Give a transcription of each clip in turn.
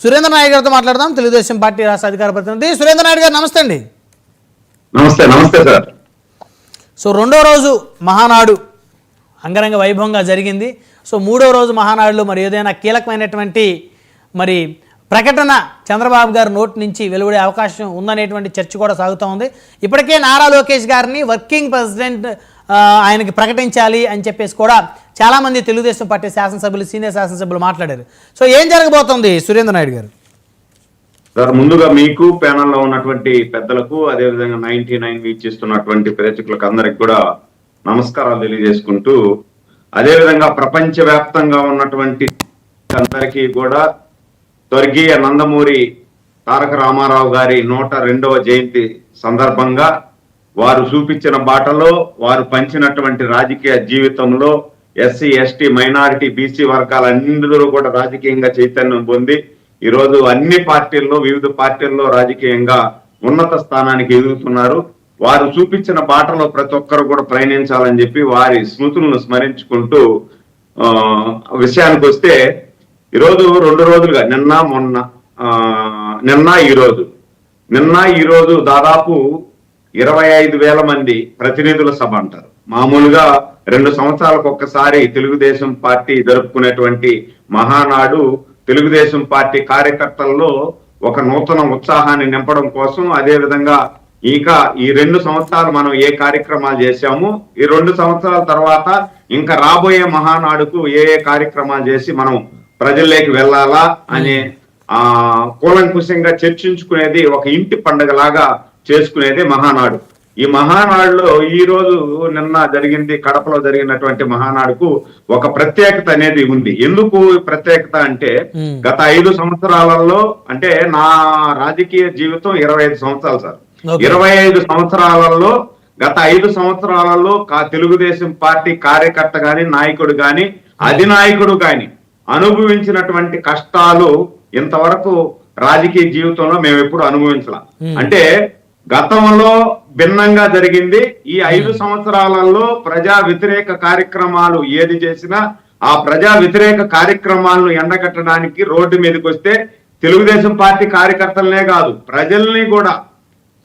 సురేంద్ర నాయుడు గారితో మాట్లాడదాం. తెలుగుదేశం పార్టీ రాష్ట్ర అధికార ప్రతినిధి సురేంద్ర నాయుడు గారు, నమస్తే అండి. నమస్తే సార్. సో రెండో రోజు మహానాడు అంగరంగ వైభవంగా జరిగింది. సో మూడో రోజు మహానాడులో మరి ఏదైనా కీలకమైనటువంటి మరి ప్రకటన చంద్రబాబు గారి నోటి నుంచి వెలువడే అవకాశం ఉందనేటువంటి చర్చ కూడా సాగుతూ ఉంది. ఇప్పటికే నారా లోకేష్ గారిని వర్కింగ్ ప్రెసిడెంట్ ఆయనకి ప్రకటించాలి అని చెప్పేసి కూడా చాలామంది తెలుగుదేశం పార్టీ శాసనసభ్యులు, సీనియర్ శాసనసభ్యులు మాట్లాడారు. సో ఏం జరగబోతోంది సురేంద్ర నాయుడు గారు? సార్, ముందుగా మీకు ప్యానల్లో ఉన్నటువంటి పెద్దలకు, అదేవిధంగా 99 వీక్షిస్తున్నటువంటి ప్రేక్షకులకు అందరికి కూడా నమస్కారాలు తెలియజేసుకుంటూ, అదేవిధంగా ప్రపంచవ్యాప్తంగా ఉన్నటువంటి అందరికీ కూడా స్వర్గీయ నందమూరి తారక రామారావు గారి 102వ జయంతి సందర్భంగా వారు చూపించిన బాటలో, వారు పంచినటువంటి రాజకీయ జీవితంలో ఎస్సీ, ఎస్టీ, మైనారిటీ, బీసీ వర్గాలందరూ కూడా రాజకీయంగా చైతన్యం పొంది ఈరోజు అన్ని పార్టీల్లో, వివిధ పార్టీల్లో రాజకీయంగా ఉన్నత స్థానానికి ఎదుగుతున్నారు. వారు చూపించిన బాటలో ప్రతి ఒక్కరు కూడా ప్రయాణించాలని చెప్పి వారి స్మృతులను స్మరించుకుంటూ విషయానికి వస్తే, ఈరోజు 2 రోజులుగా నిన్న ఈరోజు దాదాపు 25,000 మంది ప్రతినిధుల సభ అంటారు. మామూలుగా 2 సంవత్సరాలకు ఒక్కసారి తెలుగుదేశం పార్టీ జరుపుకునేటువంటి మహానాడు తెలుగుదేశం పార్టీ కార్యకర్తల్లో ఒక నూతన ఉత్సాహాన్ని నింపడం కోసం, అదే విధంగా ఇంకా ఈ 2 సంవత్సరాలు మనం ఏ కార్యక్రమాలు చేశాము, ఈ 2 సంవత్సరాల తర్వాత ఇంకా రాబోయే మహానాడుకు ఏ కార్యక్రమాలు చేసి మనం ప్రజల్లోకి వెళ్ళాలా అనే కూలంకుశంగా చర్చించుకునేది, ఒక ఇంటి పండుగలాగా చేసుకునేది మహానాడు. ఈ మహానాడులో ఈ రోజు నిన్న జరిగింది, కడపలో జరిగినటువంటి మహానాడుకు ఒక ప్రత్యేకత అనేది ఉంది. ఎందుకు ప్రత్యేకత అంటే, గత 5 సంవత్సరాలలో, అంటే నా రాజకీయ జీవితం 25 సంవత్సరాలు సార్. 25 సంవత్సరాలలో గత 5 సంవత్సరాలలో తెలుగుదేశం పార్టీ కార్యకర్త గాని, నాయకుడు గాని, అధినాయకుడు గాని అనుభవించినటువంటి కష్టాలు ఇంతవరకు రాజకీయ జీవితంలో మేము ఎప్పుడు అనుభవించాల. అంటే గతంలో భిన్నంగా జరిగింది. ఈ 5 సంవత్సరాలలో ప్రజా వ్యతిరేక కార్యక్రమాలు ఏది చేసినా ఆ ప్రజా వ్యతిరేక కార్యక్రమాలను ఎండగట్టడానికి రోడ్డు మీదకి వస్తే తెలుగుదేశం పార్టీ కార్యకర్తలనే కాదు, ప్రజల్ని కూడా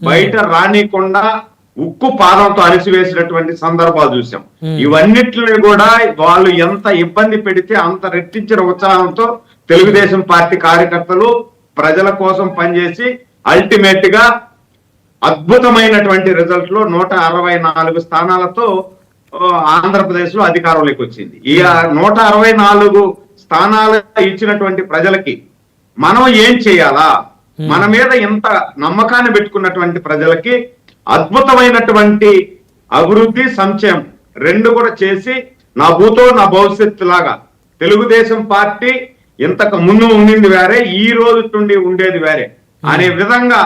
బయట రానికుండా ఉక్కు పాదంతో అణిసివేసినటువంటి సందర్భాలు చూసాం. ఇవన్నిటిని కూడా వాళ్ళు ఎంత ఇబ్బంది పెడితే అంత రెట్టించిన ఉత్సాహంతో తెలుగుదేశం పార్టీ కార్యకర్తలు ప్రజల కోసం పనిచేసి అల్టిమేట్ గా అద్భుతమైనటువంటి రిజల్ట్ లో 164 స్థానాలతో ఆంధ్రప్రదేశ్ లో అధికారంలోకి వచ్చింది. ఈ 164 స్థానాలు ఇచ్చినటువంటి ప్రజలకి మనం ఏం చేయాలా, మన మీద ఎంత నమ్మకాన్ని పెట్టుకున్నటువంటి ప్రజలకి అద్భుతమైనటువంటి అభివృద్ధి, సంక్షేమం 2 కూడా చేసి, నా భూతో నా భవిష్యత్తు లాగా తెలుగుదేశం పార్టీ ఇంతకు ముందు ఉండింది వేరే, ఈ రోజు నుండి ఉండేది వేరే అనే విధంగా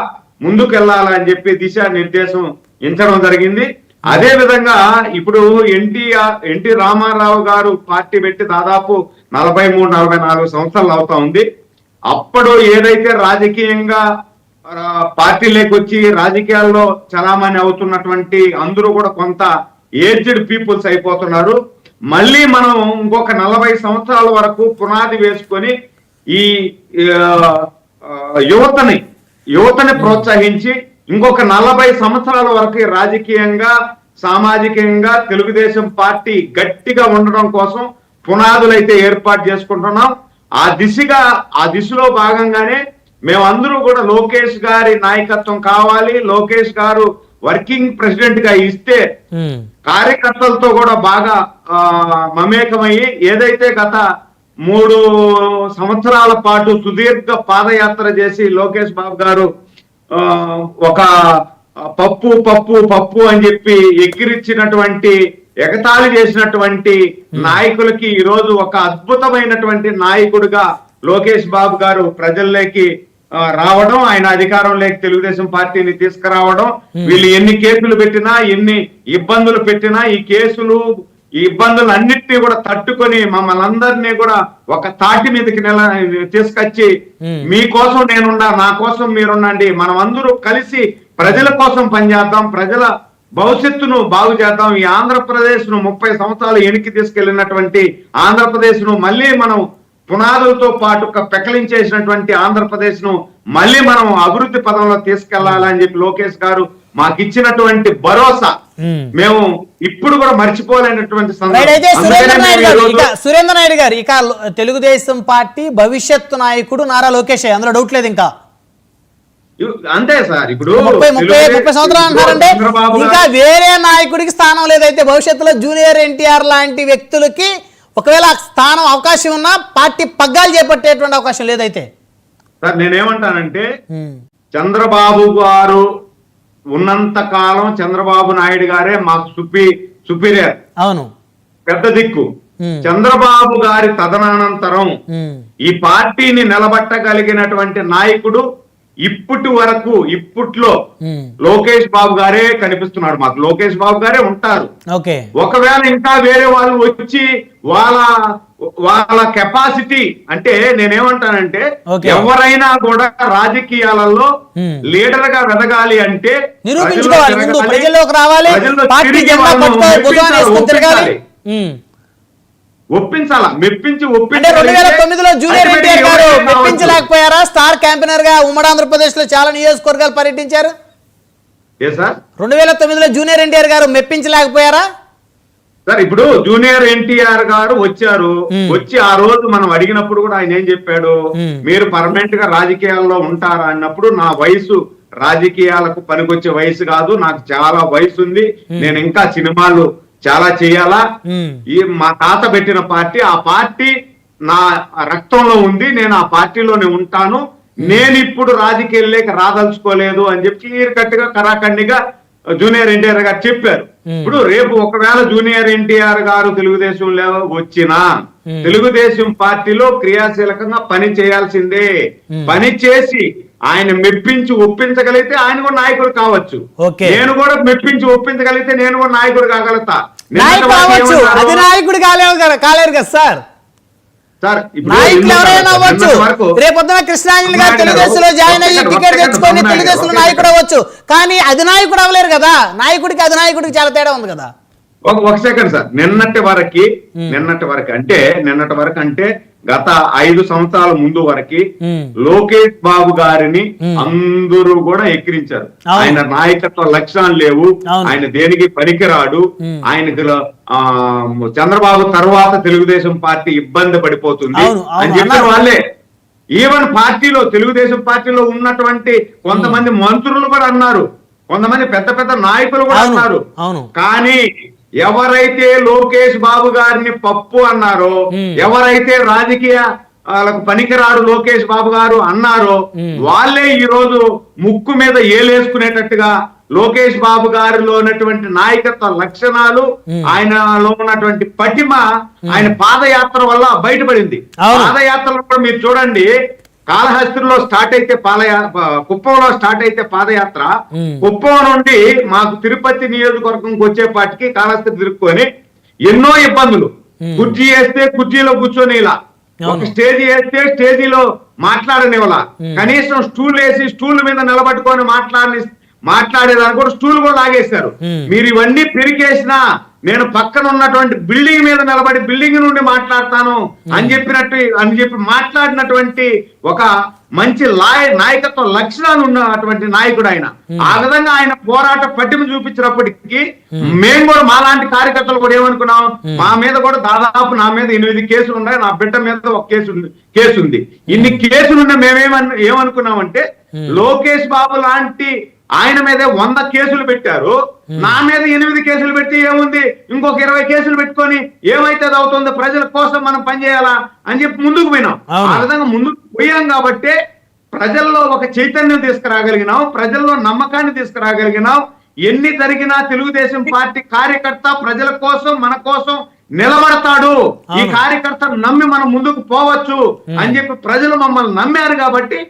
ముందుకు వెళ్ళాలని చెప్పి దిశానిర్దేశం ఎంచడం జరిగింది. అదే విధంగా ఇప్పుడు ఎన్టీ రామారావు గారు పార్టీ పెట్టి దాదాపు 43-44 సంవత్సరాలు అవుతా ఉంది. అప్పుడు ఏదైతే రాజకీయంగా పార్టీలోకి వచ్చి రాజకీయాల్లో చలామణి అవుతున్నటువంటి అందరూ కూడా కొంత ఏజ్డ్ పీపుల్స్ అయిపోతున్నారు. మళ్ళీ మనం ఇంకొక 40 సంవత్సరాల వరకు పునాది వేసుకొని ఈ యువతని ప్రోత్సహించి ఇంకొక 40 సంవత్సరాల వరకు రాజకీయంగా, సామాజికంగా తెలుగుదేశం పార్టీ గట్టిగా ఉండడం కోసం పునాదులైతే ఏర్పాటు చేసుకుంటున్నాం. ఆ దిశలో భాగంగానే మేమందరూ కూడా లోకేష్ గారి నాయకత్వం కావాలి, లోకేష్ గారు వర్కింగ్ ప్రెసిడెంట్ గా ఇస్తే కార్యకర్తలతో కూడా బాగా మమేకమయ్యి, ఏదైతే గత 3 సంవత్సరాల పాటు సుదీర్ఘ పాదయాత్ర చేసి లోకేష్ బాబు గారు ఒక పప్పు అని చెప్పి ఎక్కిరిచ్చినటువంటి, ఎగతాళి చేసినటువంటి నాయకులకి ఈరోజు ఒక అద్భుతమైనటువంటి నాయకుడిగా లోకేష్ బాబు గారు ప్రజల్లోకి రావడం, ఆయన అధికారంలోకి తెలుగుదేశం పార్టీని తీసుకురావడం, వీళ్ళు ఎన్ని కేసులు పెట్టినా, ఎన్ని ఇబ్బందులు పెట్టినా ఈ ఇబ్బందులు అన్నిటినీ కూడా తట్టుకొని మమ్మల్ని అందరినీ కూడా ఒక తాటి మీదకి తీసుకొచ్చి, మీకోసం నేనున్నా, నా కోసం మీరుండండి, మనం అందరూ కలిసి ప్రజల కోసం పనిచేద్దాం, ప్రజల భవిష్యత్తును బాగు చేద్దాం, ఈ ఆంధ్రప్రదేశ్ ను 30 సంవత్సరాలు వెనక్కి తీసుకెళ్లినటువంటి ఆంధ్రప్రదేశ్ ను మళ్ళీ మనం పునాదులతో పాటు పెకలించేసినటువంటి ఆంధ్రప్రదేశ్ ను మళ్ళీ మనం అభివృద్ధి పదంలో తీసుకెళ్లాలని చెప్పి లోకేష్ గారు మాకు ఇచ్చినటువంటి భరోసా మేము ఇప్పుడు కూడా మర్చిపోలేనటువంటి సురేంద్ర నాయుడు గారు ఇక తెలుగుదేశం పార్టీ భవిష్యత్తు నాయకుడు నారా లోకేష్, అందులో డౌట్ లేదు. ఇంకా అంతే సార్, ఇప్పుడు 30 సంవత్సరాలు అంటారంటే ఇంకా వేరే నాయకుడికి స్థానం లేదైతే భవిష్యత్తులో జూనియర్ ఎన్టీఆర్ లాంటి వ్యక్తులకి ఒకవేళ స్థానం అవకాశం ఉన్నా పార్టీ పగ్గాలు చేపట్టేటువంటి అవకాశం లేదైతే. సార్ నేనేమంటానంటే చంద్రబాబు గారు ఉన్నంత కాలం చంద్రబాబు నాయుడు గారే మాకు సుపీరియర్, అవును, పెద్ద దిక్కు. చంద్రబాబు గారి తదనంతరం ఈ పార్టీని నిలబట్టగలిగినటువంటి నాయకుడు ఇప్పట్లో లోకేష్ బాబు గారే కనిపిస్తున్నాడు మాకు. లోకేష్ బాబు గారే ఉంటారు. ఒకవేళ ఇంకా వేరే వాళ్ళు వచ్చి వాళ్ళ కెపాసిటీ అంటే నేనేమంటానంటే ఎవరైనా కూడా రాజకీయాలలో లీడర్ గా వెదగాలి అంటే ఒప్పించాలా, మెప్పించి 2009లో జూనియర్ ఎన్టీఆర్ గారు మెప్పించలేకపోయారా? స్టార్ క్యాంపెయినర్ గా ఉమ్మడి ఆంధ్రప్రదేశ్ లో చాలా నియోజకవర్గాలు పర్యటించారు. 2009లో జూనియర్ ఎన్టీఆర్ గారు మెప్పించలేకపోయారా? సార్ ఇప్పుడు జూనియర్ ఎన్టీఆర్ గారు వచ్చారు, వచ్చి ఆ రోజు మనం అడిగినప్పుడు కూడా ఆయన ఏం చెప్పాడు, మీరు పర్మనెంట్ గా రాజకీయాల్లో ఉంటారా అన్నప్పుడు నా వయసు రాజకీయాలకు పనికొచ్చే వయసు కాదు, నాకు చాలా వయసు ఉంది, నేను ఇంకా సినిమాలు చాలా చేయాలా, ఈ మా తాత పెట్టిన పార్టీ, ఆ పార్టీ నా రక్తంలో ఉంది, నేను ఆ పార్టీలోనే ఉంటాను, నేను ఇప్పుడు రాజకీయాల్లోకి రాదలుచుకోలేదు అని చెప్పి క్లియర్ కట్ గా కరాఖండిగా జూనియర్ ఎన్టీఆర్ గారు చెప్పారు. ఇప్పుడు రేపు ఒకవేళ జూనియర్ ఎన్టీఆర్ గారు తెలుగుదేశంలో వచ్చినా తెలుగుదేశం పార్టీలో క్రియాశీలకంగా పని చేయాల్సిందే. పని చేసి ఆయన మెప్పించి ఒప్పించగలిగితే ఆయన కూడా నాయకుడు కావచ్చు. నేను కూడా మెప్పించి ఒప్పించగలిగితే నేను కూడా నాయకుడు కాగలుగుతా. నాయకుడు కాలేరు కదా సార్. రేపొద్దున కృష్ణాంజలి గారు తెలుగుదేశంలో జాయిన్ అయ్యి టికెట్ తెచ్చుకొని తెలుగుదేశంలో నాయకుడు అవ్వచ్చు, కానీ అధినాయకుడు అవ్వలేరు కదా. నాయకుడికి అధినాయకుడికి చాలా తేడా ఉంది కదా. ఒక సెకండ్ సార్, నిన్నటి వరకు అంటే గత 5 సంవత్సరాల ముందు వరకు లోకేష్ బాబు గారిని అందరూ కూడా ఎక్కిరించారు. ఆయన నాయకత్వ లక్షణాలు లేవు, ఆయన దేనికి పనికిరాడు, ఆయనకు చంద్రబాబు తర్వాత తెలుగుదేశం పార్టీ ఇబ్బంది పడిపోతుంది అని చెప్పిన వాళ్ళే. ఈవెన్ పార్టీలో తెలుగుదేశం పార్టీలో ఉన్నటువంటి కొంతమంది మంత్రులు కూడా అన్నారు, కొంతమంది పెద్ద పెద్ద నాయకులు కూడా అన్నారు. కానీ ఎవరైతే లోకేష్ బాబు గారిని పప్పు అన్నారో, ఎవరైతే రాజకీయాలకు పనికిరాడు లోకేష్ బాబు గారు అన్నారో, వాళ్ళే ఈ రోజు ముక్కు మీద ఏలేసుకునేటట్టుగా లోకేష్ బాబు గారిలో ఉన్నటువంటి నాయకత్వ లక్షణాలు, ఆయనలో ఉన్నటువంటి పటిమ ఆయన పాదయాత్ర వల్ల బయటపడింది. పాదయాత్రలో కూడా మీరు చూడండి, కాళహస్తిలో స్టార్ట్ అయితే కుప్పంలో స్టార్ట్ అయితే పాదయాత్ర, కుప్పం నుండి మాకు తిరుపతి నియోజకవర్గంకి వచ్చేపాటికి కాళహస్తి తిరుక్కొని ఎన్నో ఇబ్బందులు. కుర్చీ వేస్తే కుర్చీలో కూర్చొని ఇలా, ఒక స్టేజీ వేస్తే స్టేజీలో మాట్లాడనివ్వాల, కనీసం స్టూల్ వేసి స్టూల్ మీద నిలబట్టుకొని మాట్లాడేదాన్ని కూడా స్టూల్ కూడా లాగేశారు. మీరు ఇవన్నీ పెరిగేసినా నేను పక్కన ఉన్నటువంటి బిల్డింగ్ మీద నిలబడి బిల్డింగ్ నుండి మాట్లాడతాను అని చెప్పి మాట్లాడినటువంటి ఒక మంచి నాయకత్వ లక్షణాలు ఉన్నటువంటి నాయకుడు ఆయన. ఆ విధంగా ఆయన పోరాట పట్టిమ చూపించినప్పటికీ మేము కూడా మాలాంటి కార్యకర్తలు కూడా ఏమనుకున్నాం, మా మీద కూడా దాదాపు నా మీద 8 కేసులు ఉన్నాయి, నా బిడ్డ మీద ఒక కేసు ఉంది. ఇన్ని కేసులున్న ఏమనుకున్నామంటే లోకేష్ బాబు లాంటి ఆయన మీద 100 కేసులు పెట్టారు, నా మీద 8 కేసులు పెట్టి ఏముంది, ఇంకొక 20 కేసులు పెట్టుకొని ఏమైతే అవుతుందో ప్రజల కోసం మనం పనిచేయాలా అని చెప్పి ముందుకు పోయినాం. ఆ విధంగా ముందుకు పోయాం కాబట్టి ప్రజల్లో ఒక చైతన్యం తీసుకురాగలిగినాం, ప్రజల్లో నమ్మకాన్ని తీసుకురాగలిగినాం. ఎన్ని జరిగినా తెలుగుదేశం పార్టీ కార్యకర్త ప్రజల కోసం మన కోసం నిలబడతాడు, ఈ కార్యకర్త నమ్మి మనం ముందుకు పోవచ్చు అని చెప్పి ప్రజలు మమ్మల్ని నమ్మారు కాబట్టి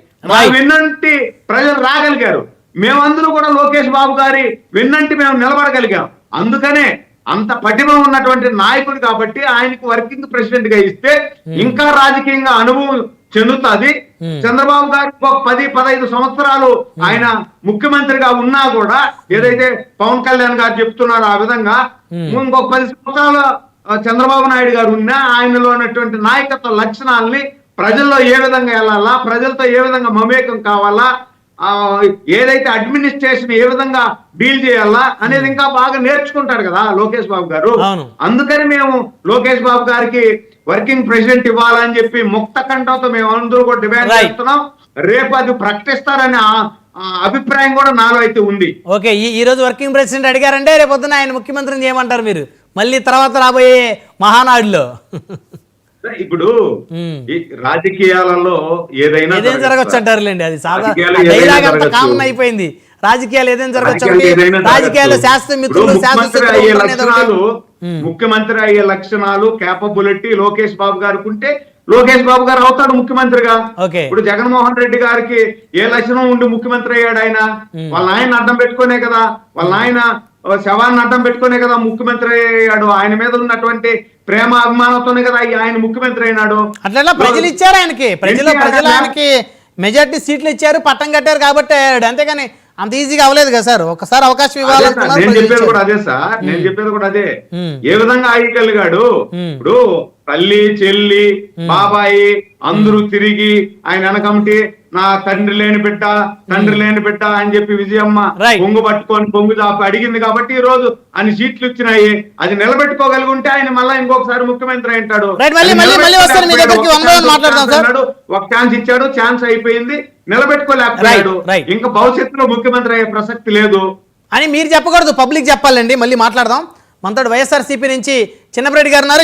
విన్నంటి ప్రజలు రాగలిగారు. మేమందరూ కూడా లోకేష్ బాబు గారి విన్నంటి మేము నిలబడగలిగాం. అందుకనే అంత పటిమ ఉన్నటువంటి నాయకుడు కాబట్టి ఆయనకు వర్కింగ్ ప్రెసిడెంట్ గా ఇస్తే ఇంకా రాజకీయంగా అనుభవం చెందుతుంది. చంద్రబాబు గారికి ఒక 10-15 సంవత్సరాలు ఆయన ముఖ్యమంత్రిగా ఉన్నా కూడా ఏదైతే పవన్ కళ్యాణ్ గారు చెప్తున్నారో ఆ విధంగా ఇంకొక 10 సంవత్సరాల చంద్రబాబు నాయుడు గారు ఉన్నా ఆయనలో ఉన్నటువంటి నాయకత్వ లక్షణాలని ప్రజల్లో ఏ విధంగా వెళ్ళాలా, ప్రజలతో ఏ విధంగా మమేకం కావాలా, ఏదైతే అడ్మినిస్ట్రేషన్ ఏ విధంగా డీల్ చేయాలా అనేది ఇంకా బాగా నేర్చుకుంటాడు కదా లోకేష్ బాబు గారు. అందుకని మేము లోకేష్ బాబు గారికి వర్కింగ్ ప్రెసిడెంట్ ఇవ్వాలని చెప్పి ముక్త కంఠంతో మేము అందరూ కూడా డిమాండ్ చేస్తున్నాం. రేపు అది ప్రకటిస్తారనే అభిప్రాయం కూడా నాలో అయితే ఉంది. ఓకే, ఈ రోజు వర్కింగ్ ప్రెసిడెంట్ అడిగారంటే రేపు పొద్దున ఆయన ముఖ్యమంత్రిని చేయమంటారు మీరు మళ్ళీ తర్వాత రాబోయే మహానాడులో. ఇప్పుడు ఈ రాజకీయాలలో ఏదైనా జరగచ్చు అంటారులేండి, అది సాధారణ కామన్ అయిపోయింది. రాజకీయాలు ఏదైనా జరగచ్చు, రాజకీయాలు శాస్త్ర మిత్రులు ముఖ్యమంత్రి అయ్యే లక్షణాలు కేపబిలిటీ లోకేష్ బాబు గారికి ఉంటే లోకేష్ బాబు గారు అవుతాడు ముఖ్యమంత్రిగా. ఇప్పుడు జగన్మోహన్ రెడ్డి గారికి ఏ లక్షణం ఉండి ముఖ్యమంత్రి అయ్యాడు? వాళ్ళ ఆయన అడ్డం పెట్టుకునే కదా, వాళ్ళ ఆయన శవాన్ని అడ్డం పెట్టుకునే కదా ముఖ్యమంత్రి అయ్యాడు. ఆయన మీద ఉన్నటువంటి ప్రేమ అభిమానంతోనే కదా ఆయన ముఖ్యమంత్రి అయినాడు. అట్లా ప్రజలు ఇచ్చారు ఆయనకి, ప్రజలు ఆయనకి మెజార్టీ సీట్లు ఇచ్చారు, పట్టం కట్టారు కాబట్టి అయ్యాడు. అంతేగాని అంత ఈజీగా అవ్వలేదు కదా సార్, ఒకసారి అవకాశం ఇవ్వాలి. నేను చెప్పేది కూడా అదే సార్, నేను చెప్పేది కూడా అదే. ఏ విధంగా అయ్యగలిగాడు? ఇప్పుడు తల్లి, చెల్లి, బాబాయి అందరూ తిరిగి ఆయన వెనకమిటి నా తండ్రి లేని బిడ్డ అని చెప్పి విజయమ్మ పొంగు పట్టుకొని పొంగు చాపి అడిగింది కాబట్టి ఈ రోజు అన్ని సీట్లు ఇచ్చినాయి. అది నిలబెట్టుకోగలిగి ఉంటే ఆయన మళ్ళా ఇంకొకసారి ముఖ్యమంత్రి అంటాడు. ఒక ఛాన్స్ ఇచ్చాడు, ఛాన్స్ అయిపోయింది, నిలబెట్టుకోలేకపోయాడు. ఇంకా భవిష్యత్తులో ముఖ్యమంత్రి అయ్యే ప్రసక్తి లేదు అని మీరు చెప్పకూడదు, పబ్లిక్ చెప్పాలండి. మళ్ళీ మాట్లాడదాం. మనతో వైఎస్ఆర్సీపీ నుంచి చిన్నపరెడ్డి గారు ఉన్నారు.